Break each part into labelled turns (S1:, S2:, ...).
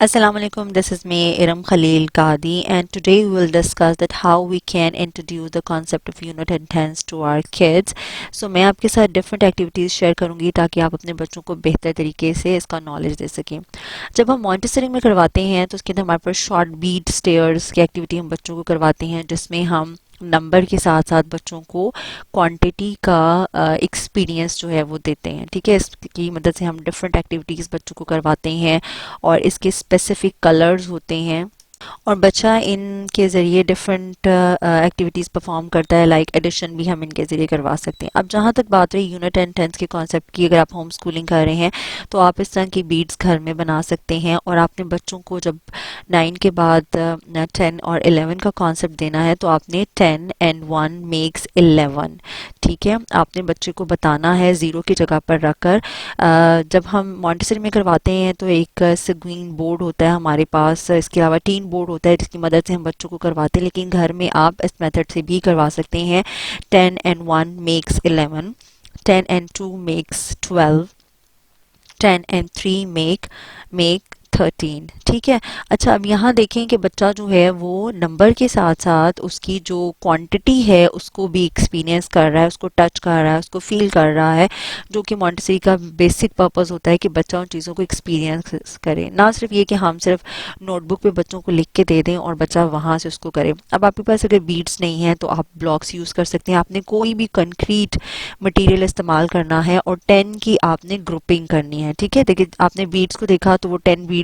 S1: Assalamu alaikum, this is me Iram Khalil Qadi, and today we will discuss that how we can introduce the concept of unit and tense to our kids. So मैं आपके साथ different activities share करूंगी ताकि आप अपने बच्चों को बेहतर तरीके से इसका नॉलेज दे सकें। जब हम मॉन्टेसरी में करवाते हैं तो उसके अंदर हमारे पास शॉर्ट बीट स्टेयर्स की एक्टिविटी हम बच्चों को करवाते हैं, जिसमें हम नंबर के साथ साथ बच्चों को क्वांटिटी का एक्सपीरियंस जो है वो देते हैं। ठीक है, इसकी मदद से हम डिफरेंट एक्टिविटीज़ बच्चों को करवाते हैं और इसके स्पेसिफिक कलर्स होते हैं और बच्चा इनके ज़रिए डिफरेंट एक्टिविटीज़ परफॉर्म करता है। लाइक एडिशन भी हम इनके ज़रिए करवा सकते हैं। अब जहाँ तक बात रही यूनिट एंड टेंस के कॉन्सेप्ट की, अगर आप होम स्कूलिंग कर रहे हैं तो आप इस तरह की बीट्स घर में बना सकते हैं और आपने बच्चों को जब 9 के बाद 10 और 11 का कॉन्सेप्ट देना है तो आपने 10 and 1 makes 11। ठीक है, आपने बच्चे को बताना है ज़ीरो की जगह पर रखकर। जब हम मॉन्टेसरी में करवाते हैं तो एक सिग्वीन बोर्ड होता है हमारे पास, इसके अलावा टीन बोर्ड होता है जिसकी मदद से हम बच्चों को करवाते हैं, लेकिन घर में आप इस मेथड से भी करवा सकते हैं। 10 and 1 makes 11, 10 and 2 makes 12, 10 and 3 make 13। ठीक है, अच्छा अब यहाँ देखें कि बच्चा जो है वो नंबर के साथ साथ उसकी जो क्वांटिटी है उसको भी एक्सपीरियंस कर रहा है, उसको टच कर रहा है, उसको फील कर रहा है, जो कि मॉन्टेसरी का बेसिक पर्पस होता है कि बच्चा उन चीज़ों को एक्सपीरियंस करे, ना सिर्फ ये कि हम सिर्फ नोटबुक पे बच्चों को लिख के दे दें और बच्चा वहाँ से उसको करे। अब आपके पास अगर बीड्स नहीं है तो आप ब्लॉक्स यूज़ कर सकते हैं। आपने कोई भी कंक्रीट मटेरियल इस्तेमाल करना है और 10 की आपने ग्रुपिंग करनी है। ठीक है, देखिए आपने बीड्स को देखा तो वो 10 बीड्स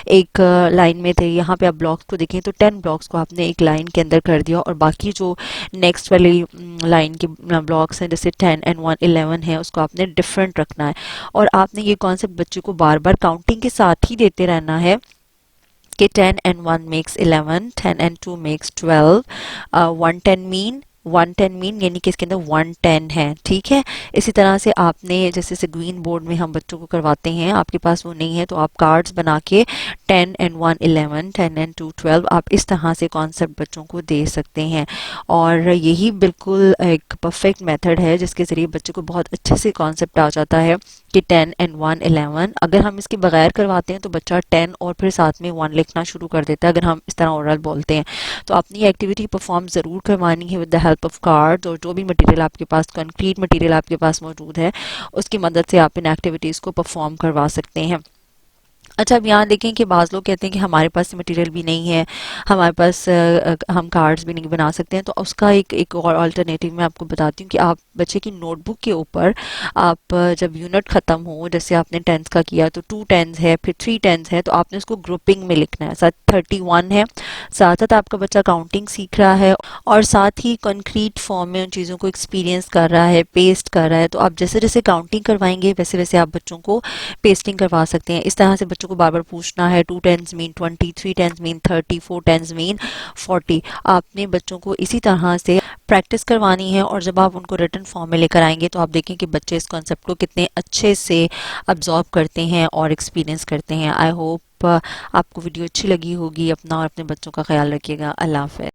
S1: एक लाइन में थे। यहाँ पे आप ब्लॉक्स को देखें तो 10 ब्लॉक्स को आपने एक लाइन के अंदर कर दिया और बाकी जो नेक्स्ट वाली लाइन के ब्लॉक्स हैं जैसे 10 and 1 11 है उसको आपने डिफरेंट रखना है। और आपने ये कॉन्सेप्ट बच्चे को बार बार काउंटिंग के साथ ही देते रहना है कि 10 and 1 makes 11, 10 and 2 makes 12, 110 mean यानी कि इसके अंदर 110 है। ठीक है, इसी तरह से आपने जैसे ग्रीन बोर्ड में हम बच्चों को करवाते हैं, आपके पास वो नहीं है तो आप कार्ड्स बना के 10 and 1 11, 10 and 2 12 आप इस तरह से कॉन्सेप्ट बच्चों को दे सकते हैं। और यही बिल्कुल एक परफेक्ट मेथड है जिसके ज़रिए बच्चे को बहुत अच्छे से कॉन्सेप्ट आ जाता है कि 10 and 1 11। अगर हम इसके बगैर करवाते हैं तो बच्चा 10 और फिर साथ में 1 लिखना शुरू कर देता है अगर हम इस तरह ओरल बोलते हैं। तो अपनी एक्टिविटी परफॉर्म ज़रूर करवानी है with the help of cards, और जो भी मटेरियल आपके पास, कंक्रीट मटेरियल आपके पास मौजूद है उसकी मदद से आप इन एक्टिविटीज़ को परफॉर्म करवा सकते हैं। अच्छा अब यहाँ देखें कि बाज़ लोग कहते हैं कि हमारे पास मटेरियल भी नहीं है, हमारे पास हम कार्ड्स भी नहीं बना सकते हैं। तो उसका एक और अल्टरनेटिव मैं आपको बताती हूँ कि आप बच्चे की नोटबुक के ऊपर आप जब यूनिट ख़त्म हो, जैसे आपने टेंथ का किया तो 2 टेंस है, फिर 3 टेंस है, तो आपने उसको ग्रुपिंग में लिखना है। साथ 31 है, साथ साथ आपका बच्चा काउंटिंग सीख रहा है और साथ ही कंक्रीट फॉर्म में उन चीज़ों को एक्सपीरियंस कर रहा है, पेस्ट कर रहा है। तो आप जैसे जैसे काउंटिंग करवाएंगे वैसे वैसे आप बच्चों को पेस्टिंग करवा सकते हैं। इस तरह से बच्चों को बार बार पूछना है 2 tens mean 20, 3 tens mean 30, 4 tens mean 40। आपने बच्चों को इसी तरह से प्रैक्टिस करवानी है और जब आप उनको रिटन फॉर्म में लेकर आएंगे तो आप देखें कि बच्चे इस कॉन्सेप्ट को कितने अच्छे से अब्जॉर्ब करते हैं और एक्सपीरियंस करते हैं। आई होप आपको वीडियो अच्छी लगी होगी। अपना और अपने बच्चों का ख्याल रखिएगा। अल्लाह हाफ़िज़।